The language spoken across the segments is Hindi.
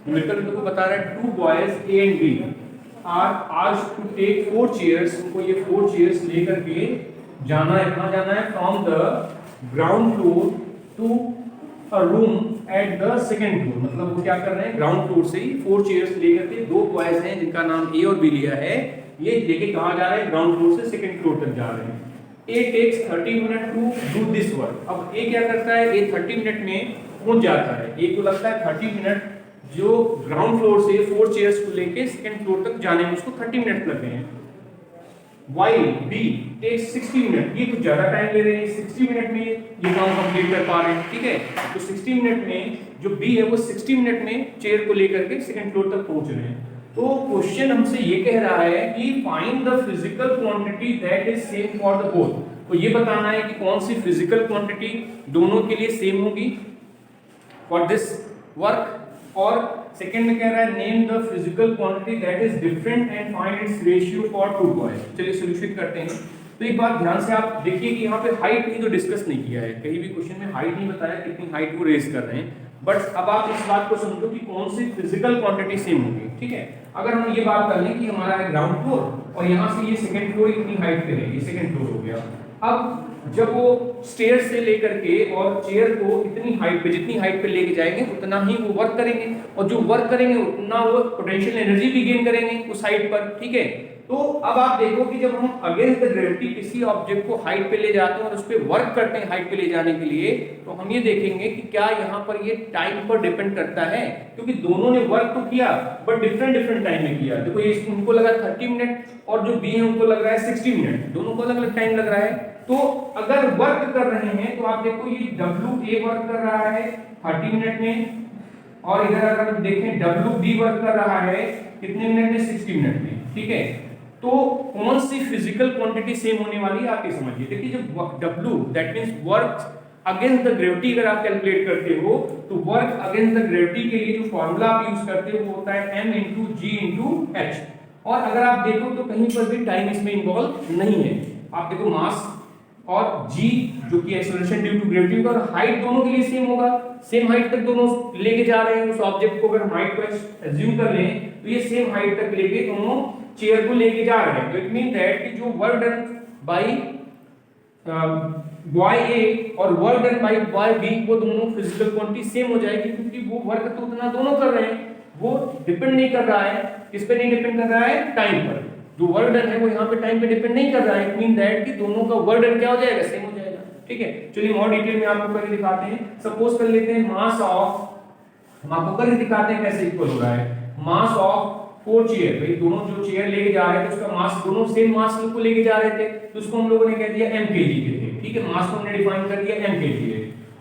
न्यूमेरिकल तो बता रहा है 2 boys A and B are asked to take 4 chairs, उनको ये 4 चेयर्स लेकर के जाना है, कहाँ जाना है, from the ground floor to a room at the second floor. मतलब वो क्या कर रहे हैं, ग्राउंड फ्लोर से ही 4 चेयर्स लेकर के, 2 बॉयज हैं जिनका नाम ए और बी लिया है, ये लेके कहाँ जा रहे हैं, ग्राउंड फ्लोर से सेकंड फ्लोर तक जा रहे हैं। A takes 30 minute to do this work. अब ए क्या करता है, ए 30 मिनट में पहुंच जाता है, ए को लगता है 30 मिनट जो ग्राउंड फ्लोर से 4 चेयर्स को लेके सेकंड फ्लोर तक जाने में उसको 30 मिनट लग गए हैं। While B takes 60 मिनट, ये कुछ ज्यादा टाइम ले रहे हैं, 60 मिनट में ये काम कंप्लीट कर पा रहे हैं, ठीक है। तो 60 मिनट में जो B है वो 60 मिनट में चेयर को लेकर के सेकंड फ्लोर तक पहुंच रहे हैं। तो क्वेश्चन हमसे ये कह रहा है कि find the physical quantity that is same for the both. तो ये बताना है कि कौन सी फिजिकल क्वांटिटी दोनों के लिए सेम होगी फॉर दिस वर्क, और सेकंड में कह रहा है name the physical quantity that is different and find its ratio for 2 boys. चलिए सॉल्यूशन करते हैं। तो एक बात ध्यान से आप देखिए कि यहाँ पे हाइट नहीं तो डिस्कस नहीं किया है, कहीं भी क्वेश्चन में हाइट नहीं बताया कितनी हाइट को रेज कर रहे हैं, बट अब आप इस बात को समझो कि कौन सी फिजिकल क्वांटिटी सेम होगी, ठीक है। अगर हम ये बात कर लें कि हमारा है ग्राउंड फ्लोर और यहाँ से ये सेकंड फ्लोर इतनी हाइट पे है, ये सेकंड फ्लोर हो गया। अब जब वो स्टेयर से लेकर के और चेयर को इतनी हाइट पे, जितनी हाइट पे लेके जाएंगे उतना ही वो वर्क करेंगे, और जो वर्क करेंगे उतना वो पोटेंशियल एनर्जी भी गेन करेंगे उस हाइट पर, ठीक है। तो अब आप देखो कि जब हम अगेंस्ट द ग्रेविटी किसी ऑब्जेक्ट को हाइट पे ले जाते हैं और उस पर वर्क करते हैं हाइट पे ले जाने के लिए, तो हम ये देखेंगे कि क्या यहाँ पर ये टाइम पर डिपेंड करता है, क्योंकि दोनों ने वर्क तो किया बट डिफरेंट डिफरेंट टाइम में किया। देखो ये उनको लगा 30 मिनट और जो बी है उनको लग रहा है 60 मिनट, दोनों को अलग अलग टाइम लग रहा है। तो अगर वर्क कर रहे हैं तो आप देखो ये WA वर्क कर रहा है 30 मिनट में, और इधर अगर हम देखें WB वर्क कर रहा है कितने मिनट में, 60 मिनट में, ठीक है। तो कौन सी फिजिकल क्वांटिटी सेम होने वाली है आप ये समझिए। देखिए जब W that means work against the gravity अगर आप कैलकुलेट करते हो तो वर्क अगेंस्ट द ग्रेविटी के लिए जो फॉर्मूला आप यूज करते हो वो होता है m × g × h। और अगर आप देखो तो कहीं पर भी टाइम इसमें इन्वॉल्व नहीं है। आप देखो मास और g जो कि एक्सेलरेशन ड्यू टू ग्रेविटी का, और हाइट दोनों के लिए सेम होगा, सेम हाइट तक दोनों लेके जा रहे हैं उस ऑब्जेक्ट को। अगर हम हाइट को एज्यूम कर लें तो ये सेम हाइट तक लेके दोनों चेयर को लेके जा रहे हैं। तो इट मीन दैट कि जो work done by boy A और work done by boy B वो दोनों फिजिकल क्वांटिटी सेम हो जाएगी, क्योंकि वो वर्क तो उतना दोनों कर रहे हैं, वो डिपेंड नहीं कर रहा है, किस पे नहीं डिपेंड कर रहा है, टाइम पर। जो वर्क डन है वो यहाँ पे टाइम पे डिपेंड नहीं कर रहा है। इट मीन दैट कि दोनों का वर्क डन क्या हो जाएगा, सेम हो जाएगा, ठीक है। चलिए और डिटेल में आपको करके दिखाते हैं। सपोज कर लेते हैं मास ऑफ, हम आपको करके दिखाते हैं कैसे इक्वल हो रहा है। मास ऑफ 4 चेयर, भाई दोनों जो चेयर लेके जा रहे थे उसका मास, दोनों सेम मास को लेके जा रहे थे, तो उसको हम लोगों ने कह दिया m kg के थे, ठीक है। मास को हमने डिफाइन कर दिया m kg है।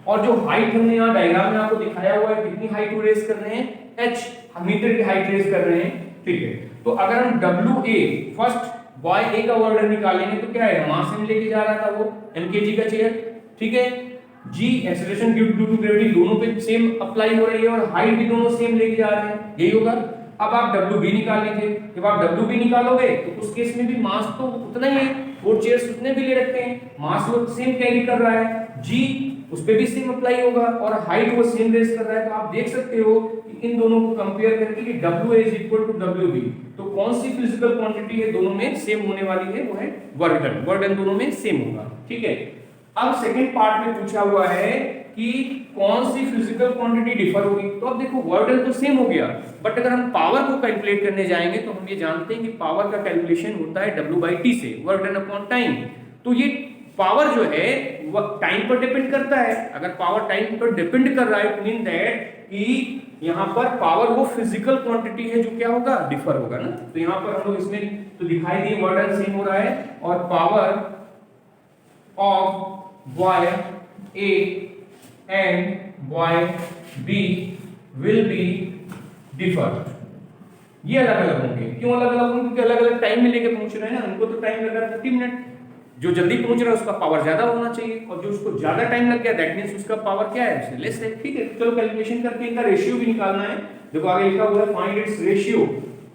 और जो हाइट हमने यहाँ डायग्राम में आपको दिखाया हुआ है, कितनी हाइट को रेज कर रहे हैं, h मीटर की हाइट रेज कर रहे हैं, ठीक है। तो अगर हम WA फर्स्ट बॉय ए का वर्क डन निकालेंगे तो क्या है, मास में लेके जा रहा था वो m kg का चेयर, ठीक है। g acceleration due to gravity दोनों पे सेम अप्लाई हो रही है और हाइट भी दोनों सेम लेके जा रहे हैं, यही होगा। अब आप WB निकाल लीजिए। जब आप WB निकालोगे तो उस केस में भी मास तो उतना ही है, 4 चेयर्स उतने भी ले रखे हैं, मास वो सेम कैरी कर रहा है, g उस पे भी सेम अप्लाई होगा और हाइट वो सेम रेज कर रहा है। तो आप देख सकते हो कि इन दोनों को कंपेयर करके कि WA = WB, तो कौन सी फिजिकल क्वांटिटी है दोनों में सेम होने वाली है, वो है वर्क डन। वर्क डन दोनों में सेम होगा, ठीक है। अब सेकंड पार्ट में पूछा हुआ है कि कौन सी फिजिकल क्वांटिटी डिफर होगी। तो अब देखो वर्क डन तो सेम हो गया, बट अगर हम पावर को कैलकुलेट करने जाएंगे तो हम ये जानते हैं कि पावर का कैलकुलेशन होता है W/T से, वर्क डन अपॉन टाइम। तो ये पावर जो है वो टाइम पर डिपेंड करता है। अगर पावर टाइम पर डिपेंड कर रहा है इट मीन दैट कि यहाँ पर पावर वो फिजिकल क्वांटिटी है जो क्या होगा, डिफर होगा ना। तो यहाँ पर हम लोग इसमें तो दिखाई दिए वर्क डन सेम हो रहा है और power of boy A and boy B will be differ. ये अलग अलग होंगे। क्यों अलग अलग होंगे? क्योंकि अलग अलग टाइम में लेके पहुंच रहे हैं ना। उनको तो टाइम लगा 30 मिनट, जो जल्दी पहुंच रहा है उसका पावर ज्यादा होना चाहिए, और जो उसको ज्यादा टाइम लग गया दैट मींस उसका पावर क्या है, उससे लेस है, ठीक है। चलो कैलकुलेशन करके इनका रेशियो भी निकालना है। देखो आगे लिखा हुआ है find its ratio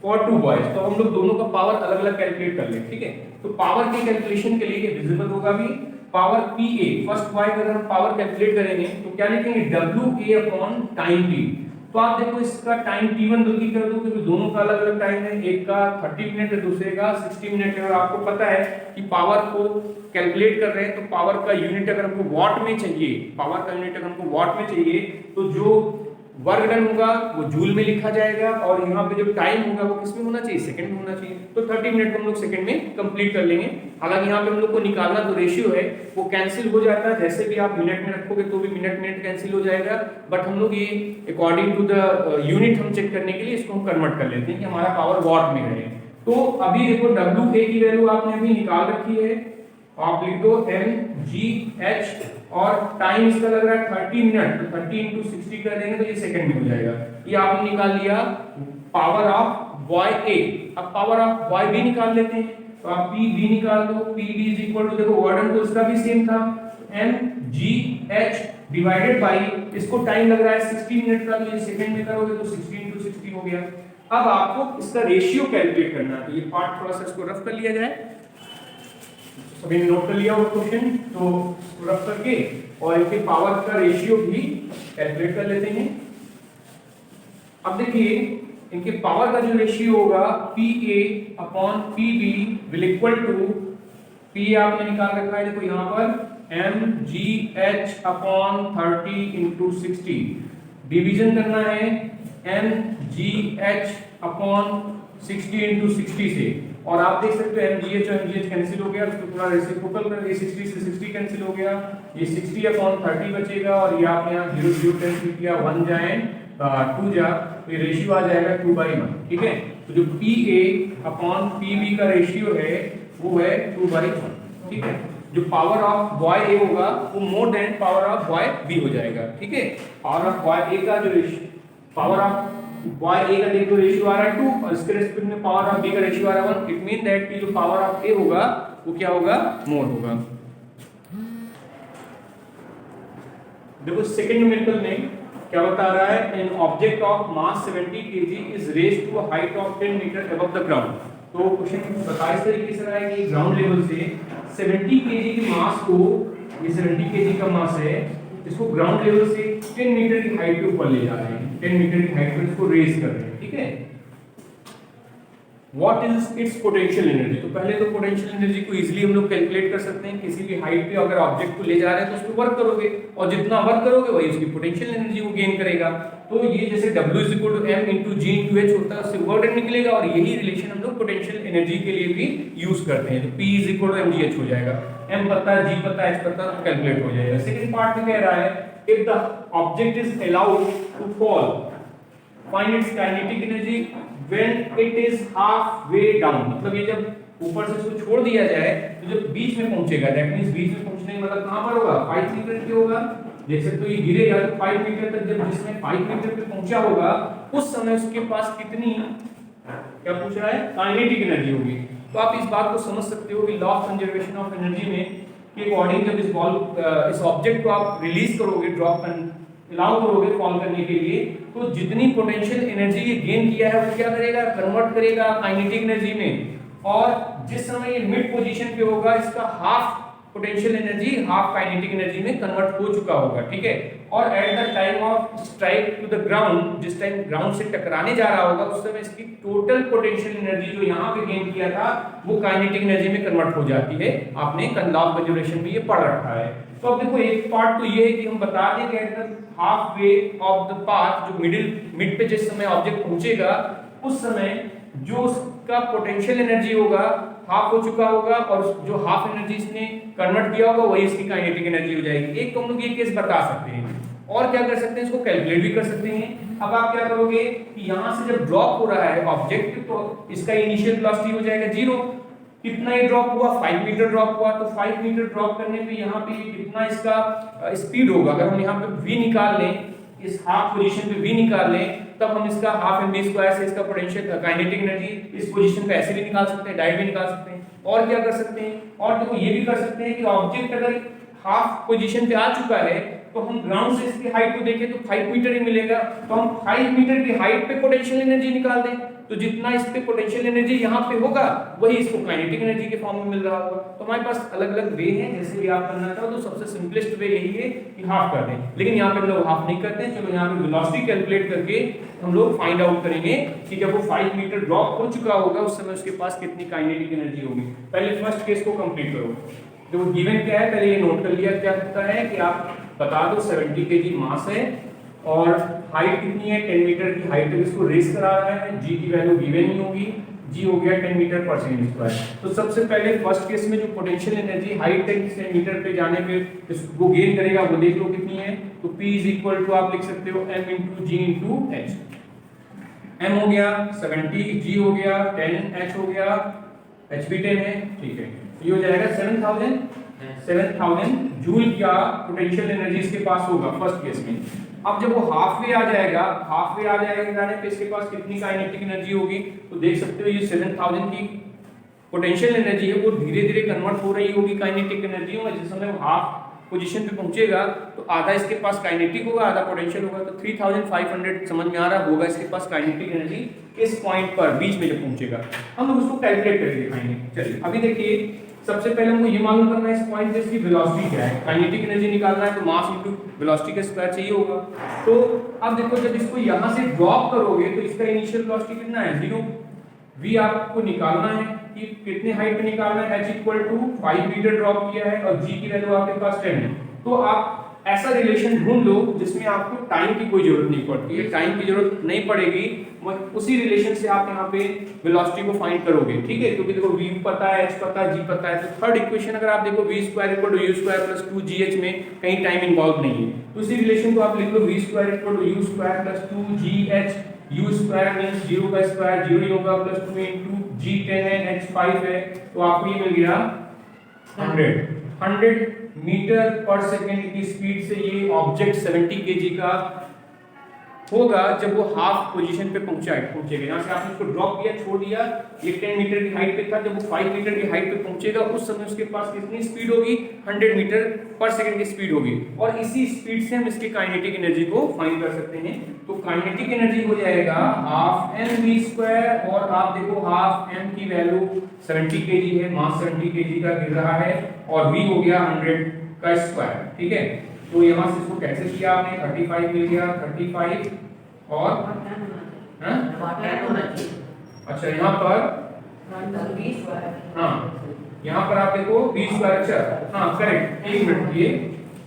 for 2 boys. तो हम लोग दोनों का पावर अलग अलग कैलकुलेट कर लें, ठीक है। तो पावर के कैलकुलेशन के लिए विजिबल होगा भी पावर PA, फर्स्ट बॉय अगर हम पावर कैलकुलेट करेंगे तो क्या लिखेंगे WA अपॉन टाइम T। तो आप देखो इसका टाइम t1 की कर दो, क्योंकि दोनों का अलग अलग टाइम है, एक का 30 मिनट है, दूसरे का 60 मिनट है। और आपको पता है कि पावर को कैलकुलेट कर रहे हैं, तो पावर का यूनिट अगर हमको वॉट में चाहिए, पावर का यूनिट अगर हमको वॉट में चाहिए, तो जो वर्क डन होगा वो जूल में लिखा जाएगा, और यहाँ पे जो टाइम होगा वो किस में होना चाहिए, सेकंड में होना चाहिए। तो 30 मिनट को हम लोग सेकंड में कंप्लीट कर लेंगे। हालांकि यहाँ पे हम लोग को निकालना जो रेशियो है वो कैंसिल हो जाता है, जैसे भी आप मिनट में रखोगे तो भी मिनट मिनट कैंसिल हो जाएगा, बट हम लोग ये अकॉर्डिंग टू द यूनिट हम चेक करने के लिए इसको हम कन्वर्ट कर लेते हैं कि हमारा पावर वॉट में रहे। तो अभी देखो WA की वैल्यू आपने अभी निकाल रखी है, आप लिख दो mgh, और टाइम इसका लग रहा है 30 मिनट, तो 30 into 60 कर देंगे तो ये सेकंड में हो जाएगा। ये आपने निकाल लिया पावर ऑफ YA। अब पावर ऑफ YB निकाल लेते हैं, तो आप PB निकाल दो, PB इज इक्वल टू, देखो वर्डन तो इसका भी सेम था, mgh डिवाइडेड बाय, इसको टाइम लग रहा है 60 मिनट का, तो ये सेकंड में करोगे तो 60 into 60 हो गया। अब आपको इसका रेशियो कैलकुलेट करना है, तो ये पार्ट थोड़ा सा इसको रफ कर लिया जाए। सभी ने नोट कर लिया वो क्वेश्चन, तो रफ करके और इनके पावर का रेशियो भी कैलकुलेट कर लेते हैं। अब देखिए इनके पावर का जो रेशियो होगा PA upon PB will equal to, P आपने निकाल रखा है देखो यहाँ पर mgh अपॉन 30 into 60, डिवीजन करना है mgh अपॉन 60 into 60 से, और आप देख सकते हो mgh और mgh कैंसिल हो गया, उसको थोड़ा रेसिप्रोकल कर, ये 60 से 60 कैंसिल हो गया, ये 60 अपॉन 30 बचेगा, और ये आपने यहाँ 0 0 कैंसिल किया, 1 जाए 2 जा, तो ये रेशियो आ जाएगा 2/1। ठीक है, तो जो PA अपॉन PB का रेशियो है वो है 2/1। ठीक है, जो पावर ऑफ YA होगा वो more than power of YB हो जाएगा। ठीक है, पावर ऑफ YA का जो रेशियो, पावर ऑफ YA का देखो रेशियो आ रहा है 2, और इसके रेस्पेक्ट में पावर ऑफ B का रेशियो आ रहा है 1। इट मीन दैट कि जो पावर ऑफ A होगा वो क्या होगा, मोर होगा। देखो सेकंड न्यूमेरिकल में क्या बता रहा है, an object of mass 70 kg is raised to a height of 10 metre above the ground. तो क्वेश्चन बता इस तरीके से रहा है कि ग्राउंड लेवल से 70 kg की मास को, ये 70 kg का मास है, इसको ग्राउंड लेवल से 10 मीटर की हाइट पे ऊपर ले जा रहे हैं, 10 मीटर की हाइट पे इसको रेज कर रहे हैं। ठीक है, what is it's potential energy. तो पहले तो पोटेंशियल एनर्जी को इजीली हम लोग कैलकुलेट कर सकते हैं, किसी भी हाइट पे अगर ऑब्जेक्ट को ले जा रहे हैं तो उस पर वर्क करोगे, और जितना वर्क करोगे वही उसकी पोटेंशियल एनर्जी को गेन करेगा। तो ये जैसे W = m × G × H होता है, उससे वर्क डन निकलेगा, और यही रिलेशन हम लोग पोटेंशियल एनर्जी के लिए भी यूज करते हैं। तो P = mgh हो जाएगा, m पता है, G पता है, H पता है, तो कैलकुलेट हो जाएगा। सेकंड पार्ट में कह रहा है, if the object is allowed to fall, find its kinetic energy when it is halfway down। मतलब ये जब ऊपर से इसको छोड़ दिया जाए तो जब बीच में पहुंचेगा, दैट मींस बीच में पहुंचने का मतलब कहां पर होगा, 5 मीटर पे होगा। जैसे तो ये गिरेगा तो 5 मीटर तक, जब जिसमें 5 मीटर पे पहुंचा होगा उस समय उसके पास कितनी, क्या पूछ रहा है, काइनेटिक एनर्जी होगी। तो आप इस बात को समझ सकते हो कि law of conservation of energy में के अकॉर्डिंग जब इस ऑब्जेक्ट को आप रिलीज करोगे, ड्रॉप अलाउ करोगे फॉल करने के लिए, तो जितनी पोटेंशियल एनर्जी ये गेन किया है वो क्या करेगा, कन्वर्ट करेगा काइनेटिक एनर्जी में। और जिस समय ये मिड पोजीशन पे होगा इसका half potential energy half kinetic energy में कन्वर्ट हो चुका होगा। ठीक है, और at the time of strike to the ground, जिस टाइम ग्राउंड से टकराने जा रहा होगा उस समय इसकी टोटल पोटेंशियल एनर्जी जो यहाँ पे गेन किया था वो काइनेटिक एनर्जी में कन्वर्ट हो जाती है। आपने लॉ ऑफ कंजर्वेशन में ये पढ़ रखा है। तो अब देखो एक पार्ट तो ये है कि हम बता दें कि half way of the path, जो मिड पे जिस समय ऑब्जेक्ट पहुंचेगा उस समय जो उसका पोटेंशियल एनर्जी होगा हाफ हो चुका होगा, और जो हाफ एनर्जी इसने कन्वर्ट किया होगा वही इसकी काइनेटिक एनर्जी हो जाएगी। एक तो हम लोग ये केस बता सकते हैं, और क्या कर सकते हैं, इसको कैलकुलेट भी कर सकते हैं। अब आप क्या करोगे कि यहाँ से जब ड्रॉप हो रहा है ऑब्जेक्ट, तो इसका इनिशियल वेलोसिटी हो जाएगा 0। कितना ये ड्रॉप हुआ, 5 मीटर ड्रॉप हुआ, तो 5 मीटर ड्रॉप करने पे यहाँ पे कितना इसका स्पीड होगा। अगर हम यहाँ पे v निकाल लें, इस हाफ पोजीशन पे v निकाल लें, तब हम इसका हाफ mv² से इसका पोटेंशियल काइनेटिक एनर्जी इस पोजीशन पे ऐसे भी निकाल सकते हैं, डायरेक्ट भी निकाल सकते हैं। और क्या कर सकते हैं, और देखो ये भी कर सकते हैं कि ऑब्जेक्ट अगर हाफ पोजीशन पे आ चुका है तो हम ग्राउंड से इसकी हाइट को देखें तो 5 मीटर ही मिलेगा, तो हम 5 मीटर की हाइट पे पोटेंशियल एनर्जी निकाल दें। तो जितना इस पे पोटेंशियल एनर्जी यहाँ पे होगा वही इसको काइनेटिक एनर्जी के फॉर्म में मिल रहा होगा। तो हमारे पास अलग अलग वे हैं, जैसे भी आप करना चाहो तो सबसे सिंपलेस्ट वे यही है कि हाफ कर दें, लेकिन यहाँ पे हम लोग हाफ नहीं करते हैं। चलो यहाँ पे वेलोसिटी कैलकुलेट करके हम लोग फाइंड आउट करेंगे कि जब वो 5 मीटर ड्रॉप हो चुका होगा उस समय उसके पास कितनी काइनेटिक एनर्जी होगी। पहले फर्स्ट केस को कंप्लीट करो। तो गिवन क्या है पहले ये नोट कर लिया। क्या होता है कि आप बता दो 70 kg मास है और हाइट कितनी है 10 मीटर की हाइट तक इसको रेस करा रहा है। जी की वैल्यू गिवन ही होगी, जी हो गया 10 मीटर पर सेकंड स्क्वायर। तो सबसे पहले फर्स्ट केस में जो पोटेंशियल एनर्जी हाइट 10 मीटर पे जाने पे इसको गेन करेगा वो देख लो कितनी है। तो P इज इक्वल टू आप लिख सकते हो m इंटू जी इंटू एच। m हो गया 70, g हो गया 10, h हो गया, h भी 10 है, ठीक है। ये हो जाएगा 7000 जूल का पोटेंशियल एनर्जी इसके पास होगा फर्स्ट केस में। अब जब वो हाफ वे आ जाएगा जाने पे इसके पास कितनी काइनेटिक एनर्जी होगी। तो देख सकते हो ये 7000 की पोटेंशियल एनर्जी है वो धीरे धीरे कन्वर्ट हो रही होगी काइनेटिक एनर्जी में। जिस समय वो हाफ पोजीशन पे पहुंचेगा तो आधा इसके पास काइनेटिक होगा, आधा पोटेंशियल होगा। तो 3500 समझ में आ रहा होगा इसके पास काइनेटिक एनर्जी इस पॉइंट पर बीच में जब पहुंचेगा। हम लोग उसको कैलकुलेट करके दिखाएंगे। चलिए अभी देखिए सबसे पहले हमको ये मालूम करना है इस पॉइंट पे इसकी वेलोसिटी क्या है। काइनेटिक एनर्जी निकालना है तो मास इनटू वेलोसिटी का स्क्वायर चाहिए होगा। तो अब देखो जब इसको यहां से ड्रॉप करोगे तो इसका इनिशियल वेलोसिटी कितना है 0। v आपको निकालना है कि कितने हाइट पे निकालना है। h equal to 5 metre drop किया है और g की वैल्यू आपके पास 10 है। तो आप ऐसा रिलेशन ढूंढ लो जिसमें आपको टाइम की कोई जरूरत नहीं पड़ती है। टाइम की जरूरत नहीं पड़ेगी, उसी रिलेशन से आप यहाँ पे वेलोसिटी को फाइंड करोगे, ठीक है। क्योंकि देखो v पता है, h पता है, g पता है। तो थर्ड इक्वेशन अगर आप देखो v square equal to u square plus 2gh में कहीं टाइम इन्वॉल्व नहीं है। तो इसी रिलेशन को आप लिख लो v square equal to u square plus 2gh। u square means 0 का स्क्वायर 0 ही होगा प्लस 2 इनटू g 10 है, h 5 है। तो आपको ये मिल गया 100 मीटर पर सेकंड की स्पीड से ये ऑब्जेक्ट 70 kg का होगा जब वो हाफ पोजीशन पे पहुंचेगा। यहाँ से आपने इसको ड्रॉप किया, छोड़ दिया, ये 10 मीटर की हाइट पे था। जब वो 5 मीटर की हाइट पे पहुंचेगा उस समय उसके पास कितनी स्पीड होगी 100 मीटर पर सेकंड की स्पीड होगी। और इसी स्पीड से हम इसकी काइनेटिक एनर्जी को फाइंड कर सकते हैं। तो काइनेटिक एनर्जी हो जाएगा हाफ mv स्क्वायर और आप देखो हाफ m की वैल्यू 70 kg है, मास 70 kg का गिर रहा है और v हो गया 100 का स्क्वायर, ठीक है। तो यहाँ से इसको कैसे किया आपने 35 मिल गया 35 और अच्छा यहाँ पर हाँ यहाँ पर आप देखो 20 स्क्वायर। अच्छा हाँ करेक्ट, 1 मिनट रुकिए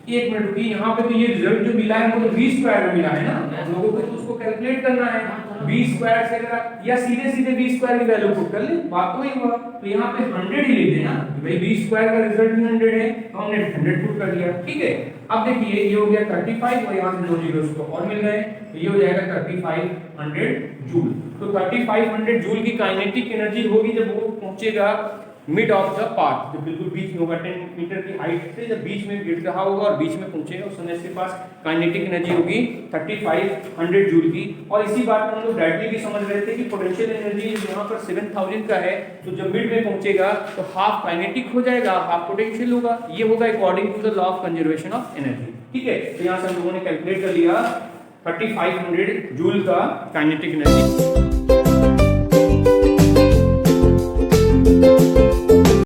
यहाँ पे तो ये रिजल्ट जो मिला है वो तो 20 स्क्वायर में मिला है ना। लोगों को तो उसको कैलकुलेट करना है 20 स्क्वायर से अगर या सीधे 20 स्क्वायर की वैल्यू पुट कर ले, बात तो वही हुआ। तो यहाँ पे 100 ही लेते हैं ना, भाई 20 स्क्वायर का रिजल्ट भी 100 है तो हमने 100 पुट कर दिया, ठीक है। अब देखिए ये हो गया 35 और यहाँ से 2 जीरो को और मिल गए तो ये हो जाएगा 3500 जूल। तो 3500 जूल की काइनेटिक एनर्जी होगी जब वो पहुंचेगा मिड ऑफ द पाथ, जब बिल्कुल बीच में होगा 10 मीटर की हाइट से, जब बीच में गिर रहा होगा और बीच में पहुंचेगा उस समय इसके पास काइनेटिक एनर्जी होगी 3500 जूल की। और इसी बात को हम लोग डायरेक्टली भी समझ रहे थे कि पोटेंशियल एनर्जी यहाँ पर 7000 का है तो जब मिड में पहुंचेगा तो हाफ काइनेटिक हो जाएगा, हाफ पोटेंशियल होगा। ये होगा according to the law of conservation of energy, ठीक है। तो यहाँ से हम लोगों ने कैलकुलेट कर लिया 3500 जूल का काइनेटिक एनर्जी।